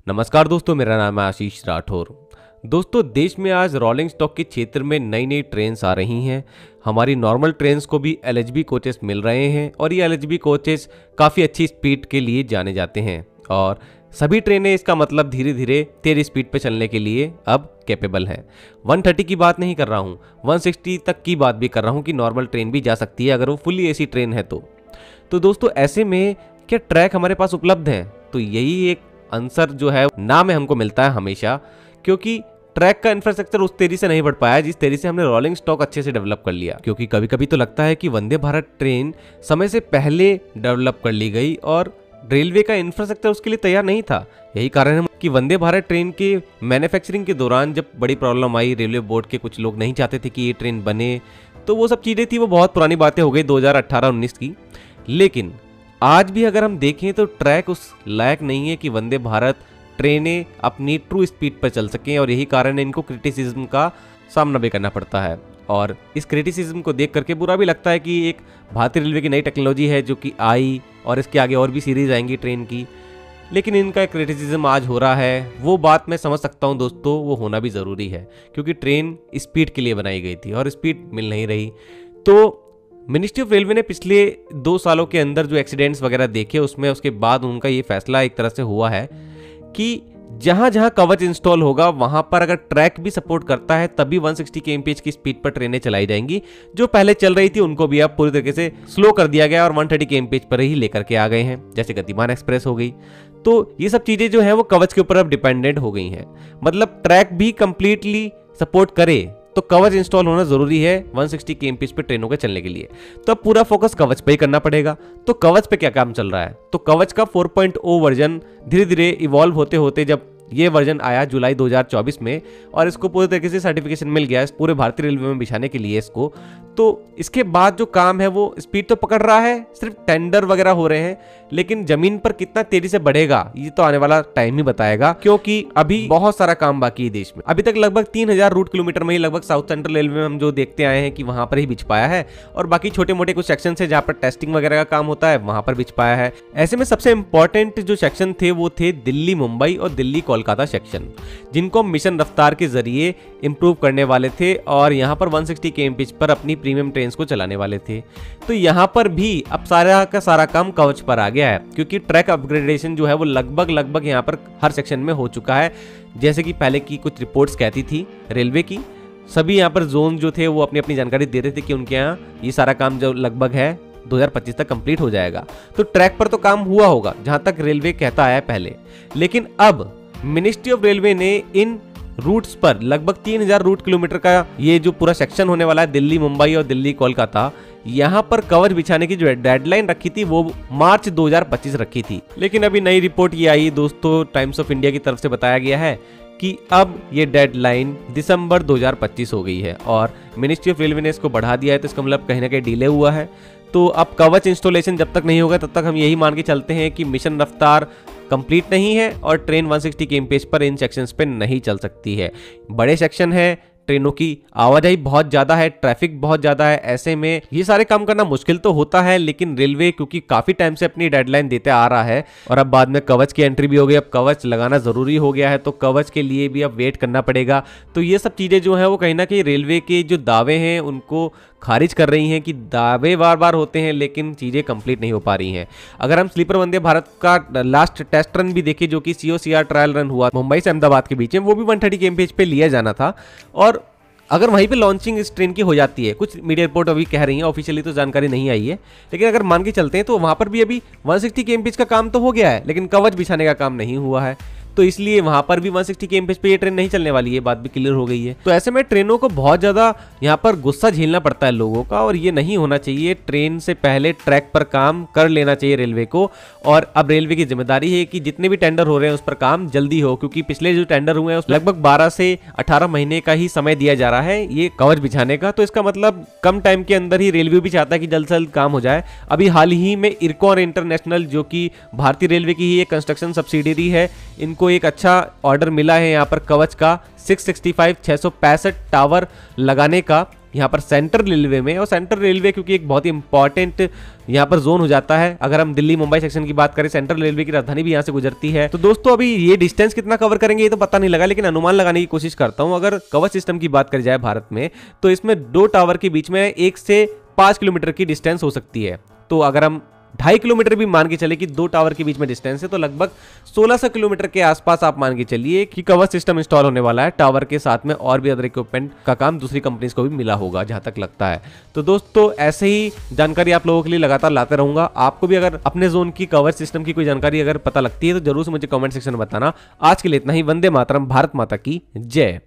नमस्कार दोस्तों, मेरा नाम है आशीष राठौर। दोस्तों, देश में आज रोलिंग स्टॉक के क्षेत्र में नई नई ट्रेन्स आ रही हैं। हमारी नॉर्मल ट्रेन्स को भी एलएचबी कोचेस मिल रहे हैं और ये एलएचबी कोचेस काफ़ी अच्छी स्पीड के लिए जाने जाते हैं और सभी ट्रेनें इसका मतलब धीरे धीरे तेज स्पीड पे चलने के लिए अब कैपेबल हैं। 130 की बात नहीं कर रहा हूँ, 160 तक की बात भी कर रहा हूँ कि नॉर्मल ट्रेन भी जा सकती है अगर वो फुली एसी ट्रेन है तो दोस्तों ऐसे में क्या ट्रैक हमारे पास उपलब्ध हैं? तो यही एक आंसर जो है ना में हमको मिलता है हमेशा, क्योंकि ट्रैक का इंफ्रास्ट्रक्चर उस तेजी से नहीं बढ़ पाया जिस तेजी से हमने रोलिंग स्टॉक अच्छे से डेवलप कर लिया। क्योंकि कभी कभी तो लगता है कि वंदे भारत ट्रेन समय से पहले डेवलप कर ली गई और रेलवे का इंफ्रास्ट्रक्चर उसके लिए तैयार नहीं था। यही कारण है कि वंदे भारत ट्रेन के मैन्युफैक्चरिंग के दौरान जब बड़ी प्रॉब्लम आई, रेलवे बोर्ड के कुछ लोग नहीं चाहते थे कि ये ट्रेन बने, तो वो सब चीज़ें थी, वो बहुत पुरानी बातें हो गई 2018-19 की। लेकिन आज भी अगर हम देखें तो ट्रैक उस लायक नहीं है कि वंदे भारत ट्रेनें अपनी ट्रू स्पीड पर चल सकें और यही कारण है इनको क्रिटिसिज्म का सामना भी करना पड़ता है। और इस क्रिटिसिज्म को देख करके बुरा भी लगता है कि एक भारतीय रेलवे की नई टेक्नोलॉजी है जो कि आई और इसके आगे और भी सीरीज आएंगी ट्रेन की, लेकिन इनका क्रिटिसिज्म आज हो रहा है। वो बात मैं समझ सकता हूँ दोस्तों, वो होना भी ज़रूरी है क्योंकि ट्रेन स्पीड के लिए बनाई गई थी और स्पीड मिल नहीं रही। तो मिनिस्ट्री ऑफ रेलवे ने पिछले 2 सालों के अंदर जो एक्सीडेंट्स वगैरह देखे उसके बाद उनका ये फैसला एक तरह से हुआ है कि जहां जहां कवच इंस्टॉल होगा वहां पर अगर ट्रैक भी सपोर्ट करता है तभी 160 kmph की स्पीड पर ट्रेनें चलाई जाएंगी। जो पहले चल रही थी उनको भी अब पूरी तरीके से स्लो कर दिया गया और 130 kmph पर ही लेकर के आ गए हैं, जैसे गतिमान एक्सप्रेस हो गई। तो ये सब चीजें जो है वो कवच के ऊपर अब डिपेंडेंट हो गई हैं। मतलब ट्रैक भी कंप्लीटली सपोर्ट करे तो कवच इंस्टॉल होना जरूरी है 160 kmph पे ट्रेनों के चलने के लिए। तो अब पूरा फोकस कवच पे ही करना पड़ेगा। तो कवच पे क्या काम चल रहा है? तो कवच का 4.0 वर्जन धीरे धीरे इवॉल्व होते होते जब ये वर्जन आया जुलाई 2024 में और इसको पूरे तरीके से सर्टिफिकेशन मिल गया पूरे भारतीय रेलवे में बिछाने के लिए इसको, तो इसके बाद जो काम है वो स्पीड तो पकड़ रहा है, सिर्फ टेंडर वगैरह हो रहे हैं, लेकिन जमीन पर कितना तेजी से बढ़ेगा ये तो आने वाला टाइम ही बताएगा। क्योंकि अभी बहुत सारा काम बाकी है देश में। अभी तक लगभग 3000 रूट किलोमीटर में ही लगभग साउथ सेंट्रल रेलवे में हम जो देखते आए हैं कि वहां पर ही बिछ पाया है और बाकी छोटे मोटे कुछ सेक्शन है जहां पर टेस्टिंग वगैरह का काम होता है वहां पर बिछ पाया है। ऐसे में सबसे इंपॉर्टेंट जो सेक्शन थे वो थे दिल्ली मुंबई और दिल्ली कोलकाता सेक्शन, जिनको मिशन रफ्तार के जरिए इंप्रूव करने वाले थे और यहाँ पर 160 kmph पर अपनी प्रीमियम ट्रेन को चलाने वाले थे। तो यहाँ पर भी अब सारा का सारा काम कवच पर आ गया है क्योंकि ट्रैक अपग्रेडेशन जो है वो लगभग यहाँ पर हर सेक्शन में हो चुका है। जैसे कि पहले की कुछ रिपोर्ट्स कहती थी रेलवे की, सभी यहाँ पर जोन जो थे वो अपनी अपनी जानकारी दे रहे थे कि उनके यहाँ ये सारा काम जो लगभग है 2025 तक कंप्लीट हो जाएगा। तो ट्रैक पर तो काम हुआ होगा जहां तक रेलवे कहता है पहले, लेकिन अब मिनिस्ट्री ऑफ रेलवे ने इन रूट्स पर लगभग 3000 रूट किलोमीटर का ये जो पूरा सेक्शन होने वाला है दिल्ली मुंबई और दिल्ली कोलकाता, यहाँ पर कवच बिछाने की जो डेडलाइन रखी थी वो मार्च 2025 रखी थी। लेकिन अभी नई रिपोर्ट ये आई दोस्तों, टाइम्स ऑफ इंडिया की तरफ से बताया गया है कि अब ये डेडलाइन दिसंबर 2025 हो गई है और मिनिस्ट्री ऑफ रेलवे ने इसको बढ़ा दिया है। तो इसका मतलब कहीं ना कहीं डिले हुआ है। तो अब कवच इंस्टॉलेशन जब तक नहीं होगा तब तक हम यही मान के चलते हैं कि मिशन रफ्तार कंप्लीट नहीं है और ट्रेन 160 kmph पर इन सेक्शंस पे नहीं चल सकती है। बड़े सेक्शन है, ट्रेनों की आवाजाही बहुत ज़्यादा है, ट्रैफिक बहुत ज़्यादा है, ऐसे में ये सारे काम करना मुश्किल तो होता है। लेकिन रेलवे क्योंकि काफ़ी टाइम से अपनी डेडलाइन देते आ रहा है और अब बाद में कवच की एंट्री भी हो गई, अब कवच लगाना ज़रूरी हो गया है, तो कवच के लिए भी अब वेट करना पड़ेगा। तो ये सब चीज़ें जो है वो कहीं ना कहीं रेलवे के जो दावे हैं उनको खारिज कर रही हैं कि दावे बार बार होते हैं लेकिन चीज़ें कंप्लीट नहीं हो पा रही हैं। अगर हम स्लीपर वंदे भारत का लास्ट टेस्ट रन भी देखें जो कि COCR ट्रायल रन हुआ मुंबई से अहमदाबाद के बीच में, वो भी 130 kmph पे लिया जाना था। और अगर वहीं पे लॉन्चिंग इस ट्रेन की हो जाती है, कुछ मीडिया रिपोर्ट अभी कह रही है, ऑफिशियली तो जानकारी नहीं आई है, लेकिन अगर मान के चलते हैं तो वहां पर भी अभी 160 kmph का काम तो हो गया है लेकिन कवच बिछाने का काम नहीं हुआ है। तो इसलिए वहां पर भी 160 kmph पे ये ट्रेन नहीं चलने वाली है, बात भी क्लियर हो गई है। तो ऐसे में ट्रेनों को बहुत ज्यादा यहाँ पर गुस्सा झेलना पड़ता है लोगों का और ये नहीं होना चाहिए। ट्रेन से पहले ट्रैक पर काम कर लेना चाहिए रेलवे को और अब रेलवे की जिम्मेदारी है कि जितने भी टेंडर हो रहे हैं उस पर काम जल्दी हो, क्योंकि पिछले जो टेंडर हुए हैं उस लगभग 12 से 18 महीने का ही समय दिया जा रहा है ये कवच बिछाने का। तो इसका मतलब कम टाइम के अंदर ही रेलवे भी चाहता है कि जल्द से जल्द काम हो जाए। अभी हाल ही में इरकॉन इंटरनेशनल जो कि भारतीय रेलवे की ही एक कंस्ट्रक्शन सब्सिडियरी है, इनको एक अच्छा ऑर्डर मिला है यहाँ पर कवच का 665 टावर लगाने का यहाँ पर सेंट्रल रेलवे में। और सेंट्रल रेलवे क्योंकि एक बहुत ही इंपॉर्टेंट यहाँ पर जोन हो जाता है, अगर हम दिल्ली मुंबई सेक्शन की बात करें, सेंट्रल रेलवे की राजधानी भी यहाँ से गुजरती है। तो दोस्तों अभी ये डिस्टेंस कितना कवर करेंगे ये तो पता नहीं लगा, लेकिन अनुमान लगाने की कोशिश करता हूँ। अगर कवच सिस्टम की बात करी जाए भारत में, तो इसमें 2 टावर के बीच में 1 से 5 किलोमीटर की डिस्टेंस हो सकती है। तो अगर हम 2.5 किलोमीटर भी मान के चले कि 2 टावर के बीच में डिस्टेंस है, तो लगभग 1600 किलोमीटर के आसपास आप मान के चलिए कि कवच सिस्टम इंस्टॉल होने वाला है। टावर के साथ में और भी अदर इक्विपमेंट का काम दूसरी कंपनीज को भी मिला होगा, जहां तक लगता है। तो दोस्तों ऐसे ही जानकारी आप लोगों के लिए लगातार लाते रहूंगा। आपको भी अगर अपने जोन की कवच सिस्टम की कोई जानकारी अगर पता लगती है तो जरूर से मुझे कमेंट सेक्शन में बताना। आज के लिए इतना ही। वंदे मातरम, भारत माता की जय।